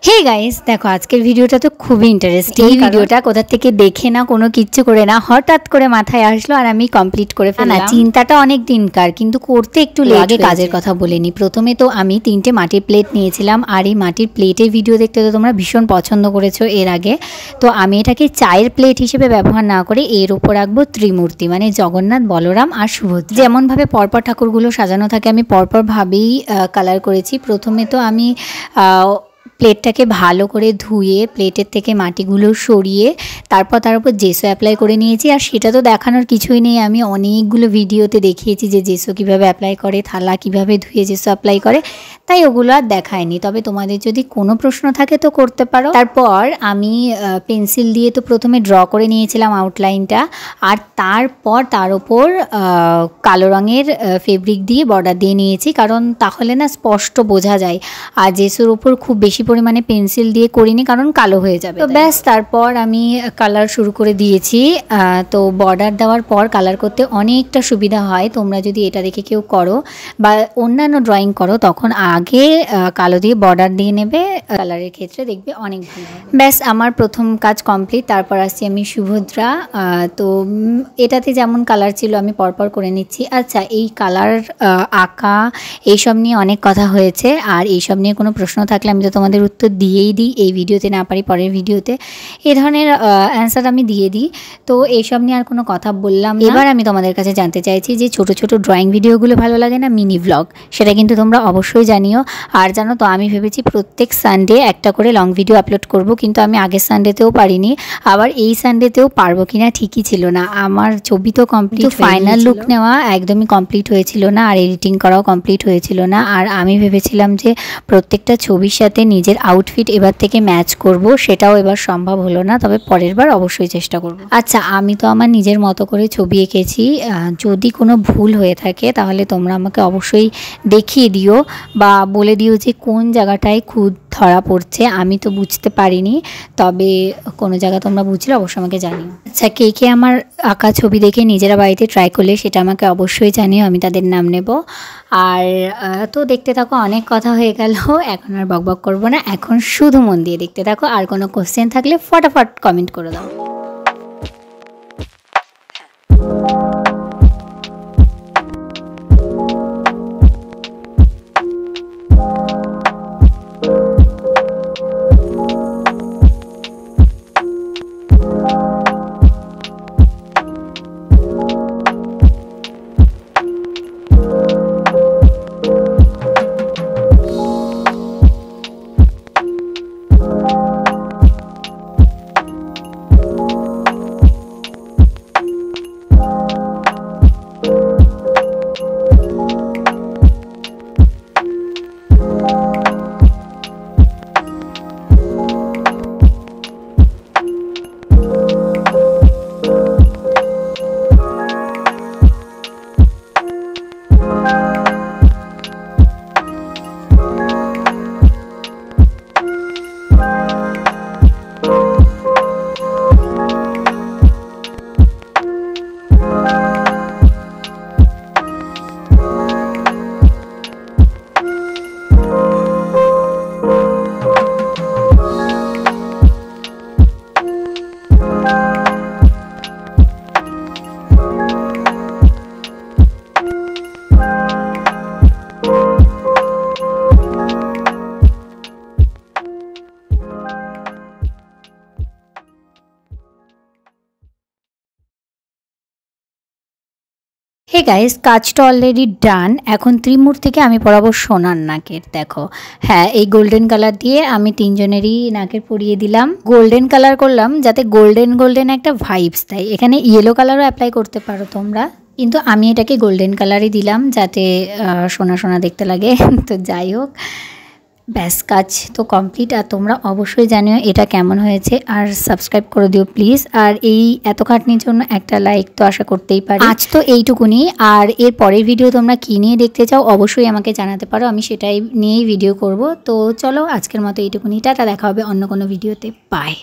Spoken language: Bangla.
হে গাইস, দেখো আজকের ভিডিওটা তো খুবই ইন্টারেস্টিং। এই ভিডিওটা কোথা থেকে দেখে না, কোনো কিচ্ছু করে না, হঠাৎ করে মাথায় আসলো আর আমি কমপ্লিট করে ফেললাম। চিন্তাটা অনেক দিনকার, কিন্তু করতে একটু আগে কাজের কথা বলে নি। প্রথমে তো আমি 3টে মাটির প্লেট নিয়েছিলাম, আর এই মাটির প্লেটের ভিডিও দেখতে তো তোমরা ভীষণ পছন্দ করেছো এর আগে। তো আমি এটাকে চায়ের প্লেট হিসেবে ব্যবহার না করে এর উপর রাখবো ত্রিমূর্তি, মানে জগন্নাথ, বলরাম আর সুভদ্রা। যেমনভাবে পরপর ঠাকুরগুলো সাজানো থাকে আমি পরপর ভাবেই কালার করেছি। প্রথমে তো আমি প্লেটটাকে ভালো করে ধুয়ে প্লেটের থেকে মাটিগুলো সরিয়ে তারপর তার উপর জেসো অ্যাপ্লাই করে নিয়েছি। আর সেটা তো দেখানোর কিছুই নেই, আমি অনেকগুলো ভিডিওতে দেখিয়েছি যে জেসো কীভাবে অ্যাপ্লাই করে, থালা কীভাবে ধুয়ে জেসো অ্যাপ্লাই করে, তাই ওগুলো আর দেখায়নি। তবে তোমাদের যদি কোনো প্রশ্ন থাকে তো করতে পারো। তারপর আমি পেন্সিল দিয়ে তো প্রথমে ড্র করে নিয়েছিলাম আউটলাইনটা, আর তারপর তার ওপর কালো রঙের ফেব্রিক দিয়ে বর্ডার দিয়ে নিয়েছি, কারণ তাহলে না স্পষ্ট বোঝা যায়। আর জেসোর ওপর খুব বেশি পরিমাণে পেন্সিল দিয়ে করিনি, কারণ কালো হয়ে যাবে। তো ব্যাস, তারপর আমি কালার শুরু করে দিয়েছি। তো বর্ডার দেওয়ার পর কালার করতে অনেকটা সুবিধা হয়। তোমরা যদি এটা দেখে কেউ করো বা অন্যান্য ড্রয়িং করো, তখন আগে কালো দিয়ে বর্ডার দিয়ে নেবে, কালারের ক্ষেত্রে দেখবে অনেক ভালো। ব্যাস, আমার প্রথম কাজ কমপ্লিট। তারপর আসছি আমি সুভদ্রা। তো এটাতে যেমন কালার ছিল আমি পরপর করে নিচ্ছি। আচ্ছা, এই কালার আঁকা এইসব নিয়ে অনেক কথা হয়েছে, আর এইসব নিয়ে কোনো প্রশ্ন থাকলে আমি তো তোমাদের উত্তর দিয়েই দিই, এই ভিডিওতে না পারি পরের ভিডিওতে এই ধরনের অ্যান্সার আমি দিয়ে দিই। তো এইসব নিয়ে আর কোনো কথা বললাম না। এবার আমি তোমাদের কাছে জানতে চাইছি যে ছোট ছোট ড্রয়িং ভিডিওগুলো ভালো লাগে না মিনি ভ্লগ, সেটা কিন্তু তোমরা অবশ্যই জানিও। আর জানো তো, আমি ভেবেছি প্রত্যেক সানডে একটা করে লং ভিডিও আপলোড করব, কিন্তু আমি আগের সানডেতেও পারিনি, আবার এই সানডেতেও পারবো কিনা ঠিকই ছিল না। আমার ছবি তো কমপ্লিট, ফাইনাল লুক নেওয়া একদমই কমপ্লিট হয়েছিল না, আর এডিটিং করাও কমপ্লিট হয়েছিল না। আর আমি ভেবেছিলাম যে প্রত্যেকটা ছবির সাথে নিজের আউটফিট এবার থেকে ম্যাচ করব, সেটাও এবার সম্ভব হলো না, তবে পরের বার অবশ্যই চেষ্টা করব। আচ্ছা, আমি তো আমার নিজের মতো করে ছবি এঁকেছি। যদি কোনো ভুল হয়ে থাকে তাহলে তোমরা আমাকে অবশ্যই দেখিয়ে দিও বা বলে দিও যে কোন জায়গাটায় খুদ ধরা পড়ছে, আমি তো বুঝতে পারিনি, তবে কোনো জায়গা তোমরা বুঝলে অবশ্যই আমাকে জানিও। আচ্ছা, কে কে আমার আঁকা ছবি দেখে নিজেরা বাড়িতে ট্রাই করলে সেটা আমাকে অবশ্যই জানিও, আমি তাদের নাম নেব। আর তো দেখতে থাকো, অনেক কথা হয়ে গেল, এখন আর বকবক করবো না, এখন শুধু মন দিয়ে দেখতে থাকো। আর কোনো কোশ্চেন থাকলে ফটাফট কমেন্ট করে দাও। হে গাইস, কাজটা অলরেডি ডান। এখন ত্রিমূর্তিকে আমি পরাবো সোনার নাকের। দেখো, হ্যাঁ, এই গোল্ডেন কালার দিয়ে আমি তিনজনেরই নাকের পরিয়ে দিলাম। গোল্ডেন কালার করলাম যাতে গোল্ডেন গোল্ডেন একটা ভাইবস দেয়। এখানে ইয়েলো কালারও অ্যাপ্লাই করতে পারো তোমরা, কিন্তু আমি এটাকে গোল্ডেন কালারই দিলাম যাতে সোনা সোনা দেখতে লাগে। তো যাই হোক, ব্যাস, কাজ তো কমপ্লিট। আর তোমরা অবশ্যই জানিও এটা কেমন হয়েছে, আর সাবস্ক্রাইব করে দিও প্লিজ। আর এই এত খাটনির জন্য একটা লাইক তো আশা করতেই পারি। আজ তো এইটুকুনি, আর এর পরের ভিডিও তোমরা কী নিয়ে দেখতে চাও অবশ্যই আমাকে জানাতে পারো, আমি সেটাই নিয়েই ভিডিও করব। তো চলো, আজকের মতো এইটুকুনি, টাটা, দেখা হবে অন্য কোনো ভিডিওতে, বাই।